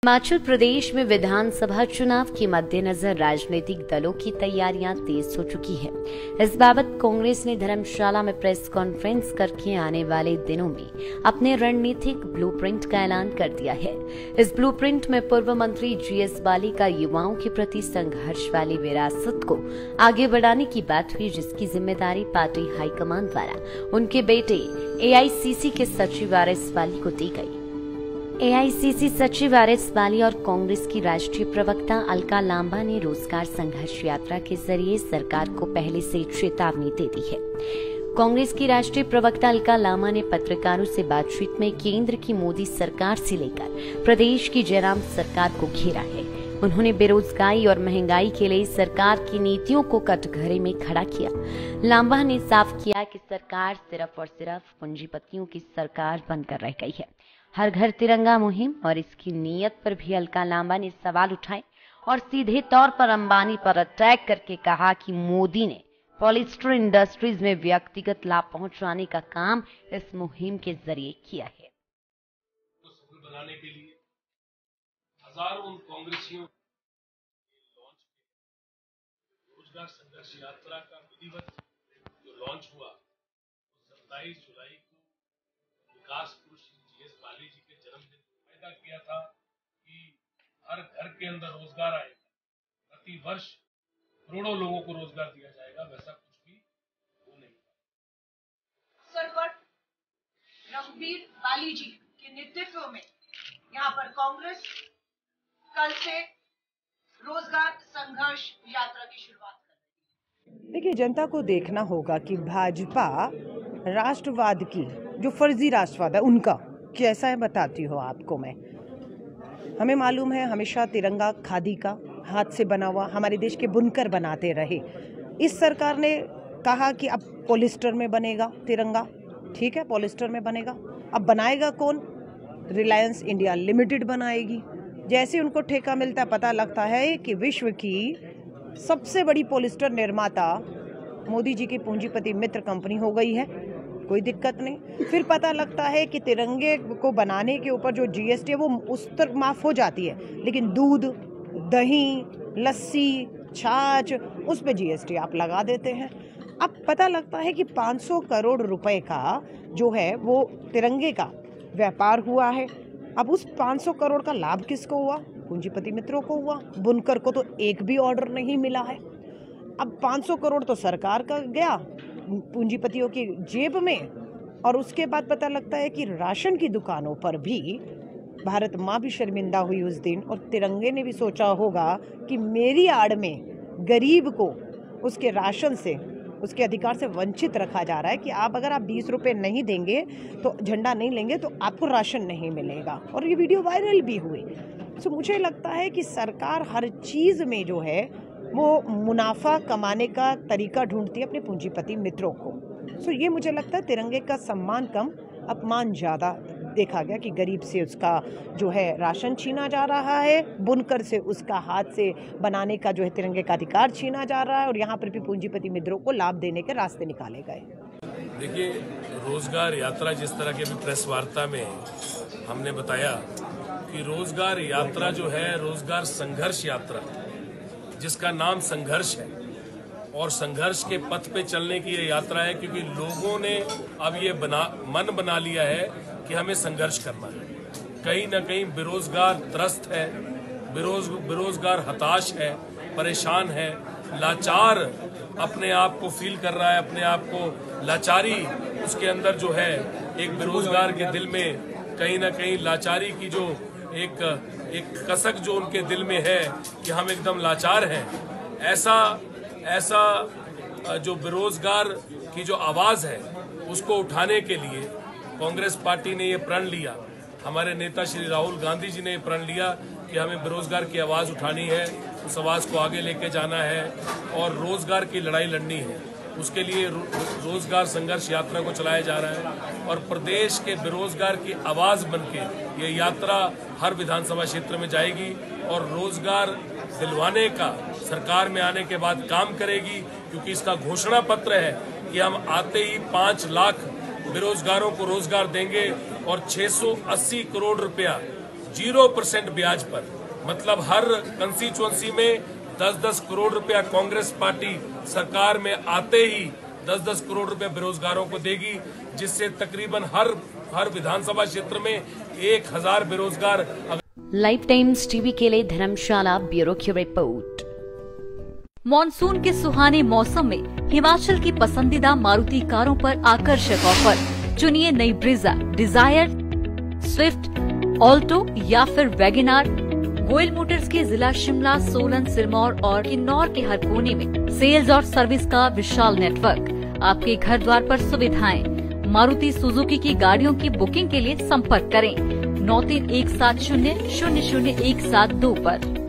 हिमाचल प्रदेश में विधानसभा चुनाव के मद्देनजर राजनीतिक दलों की तैयारियां तेज हो चुकी है। इस बाबत कांग्रेस ने धर्मशाला में प्रेस कॉन्फ्रेंस करके आने वाले दिनों में अपने रणनीतिक ब्लूप्रिंट का ऐलान कर दिया है। इस ब्लूप्रिंट में पूर्व मंत्री जीएस बाली का युवाओं के प्रति संघर्ष वाली विरासत को आगे बढ़ाने की बात हुई, जिसकी जिम्मेदारी पार्टी हाईकमान द्वारा उनके बेटे एआईसीसी के सचिव आरएस बाली को दी गई। एआईसीसी सचिव आरएस बाली और कांग्रेस की राष्ट्रीय प्रवक्ता अलका लांबा ने रोजगार संघर्ष यात्रा के जरिए सरकार को पहले से चेतावनी दे दी है। कांग्रेस की राष्ट्रीय प्रवक्ता अलका लांबा ने पत्रकारों से बातचीत में केंद्र की मोदी सरकार से लेकर प्रदेश की जयराम सरकार को घेरा है। उन्होंने बेरोजगारी और महंगाई के लिए सरकार की नीतियों को कटघरे में खड़ा किया। लांबा ने साफ किया कि सरकार सिर्फ और सिर्फ पूंजीपतियों की सरकार बनकर रह गई है। हर घर तिरंगा मुहिम और इसकी नीयत पर भी अलका लांबा ने सवाल उठाए और सीधे तौर पर अंबानी पर अटैक करके कहा कि मोदी ने पॉलिएस्टर इंडस्ट्रीज में व्यक्तिगत लाभ पहुंचाने का काम इस मुहिम के जरिए किया है। तो सफल बनाने के लिए हजारों कांग्रेसियों रोजगार संघर्ष यात्रा का विधिवत जो लॉन्च हुआ 27 जुलाई को विकास पुरुष जीएस बाली जी के जन्मदिन को वायदा किया था कि हर घर के अंदर रोजगार आएगा, प्रति वर्ष करोड़ों लोगों को रोजगार दिया जाएगा। वैसा कुछ भी हो नहीं पाया। सरवट रघुबीर बाली जी के नेतृत्व में यहाँ पर कांग्रेस कल से रोजगार संघर्ष यात्रा की शुरुआत कर रही है। देखिए, जनता को देखना होगा कि भाजपा राष्ट्रवाद की जो फर्जी राष्ट्रवाद है उनका कैसा है, बताती हो आपको मैं। हमें मालूम है हमेशा तिरंगा खादी का हाथ से बना हुआ हमारे देश के बुनकर बनाते रहे। इस सरकार ने कहा कि अब पॉलिएस्टर में बनेगा तिरंगा, ठीक है, पॉलिएस्टर में बनेगा। अब बनाएगा कौन? रिलायंस इंडिया लिमिटेड बनाएगी। जैसे उनको ठेका मिलता है, पता लगता है कि विश्व की सबसे बड़ी पॉलिएस्टर निर्माता मोदी जी की पूंजीपति मित्र कंपनी हो गई है। कोई दिक्कत नहीं। फिर पता लगता है कि तिरंगे को बनाने के ऊपर जो जीएसटी है वो उस तक माफ हो जाती है, लेकिन दूध, दही, लस्सी, छाछ उस पे जीएसटी आप लगा देते हैं। अब पता लगता है कि 500 करोड़ रुपए का जो है वो तिरंगे का व्यापार हुआ है। अब उस 500 करोड़ का लाभ किसको हुआ? पूंजीपति मित्रों को हुआ। बुनकर को तो एक भी ऑर्डर नहीं मिला है। अब 500 करोड़ तो सरकार का गया पूंजीपतियों की जेब में, और उसके बाद पता लगता है कि राशन की दुकानों पर भी भारत माँ भी शर्मिंदा हुई उस दिन, और तिरंगे ने भी सोचा होगा कि मेरी आड़ में गरीब को उसके राशन से, उसके अधिकार से वंचित रखा जा रहा है कि आप अगर आप 20 रुपये नहीं देंगे तो झंडा नहीं लेंगे तो आपको राशन नहीं मिलेगा। और ये वीडियो वायरल भी हुई। तो मुझे लगता है कि सरकार हर चीज़ में जो है वो मुनाफा कमाने का तरीका ढूंढती है अपने पूंजीपति मित्रों को। सो ये मुझे लगता है तिरंगे का सम्मान कम, अपमान ज़्यादा देखा गया कि गरीब से उसका जो है राशन छीना जा रहा है, बुनकर से उसका हाथ से बनाने का जो है तिरंगे का अधिकार छीना जा रहा है, और यहाँ पर भी पूंजीपति मित्रों को लाभ देने के रास्ते निकाले गए। देखिए, रोजगार यात्रा जिस तरह के भी प्रेस वार्ता में हमने बताया कि रोजगार यात्रा जो है रोजगार संघर्ष यात्रा, जिसका नाम संघर्ष है, और संघर्ष के पथ पे चलने की ये यात्रा है, क्योंकि लोगों ने अब ये मन बना लिया है कि हमें संघर्ष करना है। कहीं ना कहीं बेरोजगार त्रस्त है, बेरोजगार हताश है, परेशान है, लाचार अपने आप को फील कर रहा है, अपने आप को लाचारी उसके अंदर जो है, एक बेरोजगार के दिल में कहीं ना कहीं लाचारी की जो एक कसक जो उनके दिल में है कि हम एकदम लाचार हैं, ऐसा जो बेरोजगार की जो आवाज है उसको उठाने के लिए कांग्रेस पार्टी ने ये प्रण लिया। हमारे नेता श्री राहुल गांधी जी ने ये प्रण लिया कि हमें बेरोजगार की आवाज उठानी है, उस आवाज को आगे लेके जाना है और रोजगार की लड़ाई लड़नी है। उसके लिए रोजगार संघर्ष यात्रा को चलाया जा रहा है, और प्रदेश के बेरोजगार की आवाज बनके ये यात्रा हर विधानसभा क्षेत्र में जाएगी और रोजगार दिलवाने का सरकार में आने के बाद काम करेगी, क्योंकि इसका घोषणा पत्र है कि हम आते ही 5 लाख बेरोजगारों को रोजगार देंगे और 680 करोड़ रुपया 0% ब्याज पर, मतलब हर कंस्टिट्यूएंसी में 10-10 करोड़ रुपया कांग्रेस पार्टी सरकार में आते ही 10-10 करोड़ रुपया बेरोजगारों को देगी, जिससे तकरीबन हर विधानसभा क्षेत्र में 1000 बेरोजगार। लाइफ टाइम्स टीवी के लिए धर्मशाला ब्यूरो की रिपोर्ट। मॉनसून के सुहाने मौसम में हिमाचल की पसंदीदा मारुति कारों पर आकर्षक ऑफर। चुनिए नई ब्रीजा, डिजायर, स्विफ्ट, ऑल्टो या फिर वैगनार। गोयल मोटर्स के जिला शिमला, सोलन, सिरमौर और किन्नौर के हर कोने में सेल्स और सर्विस का विशाल नेटवर्क। आपके घर द्वार पर सुविधाएं। मारुति सुजुकी की गाड़ियों की बुकिंग के लिए संपर्क करें 9317000172 पर।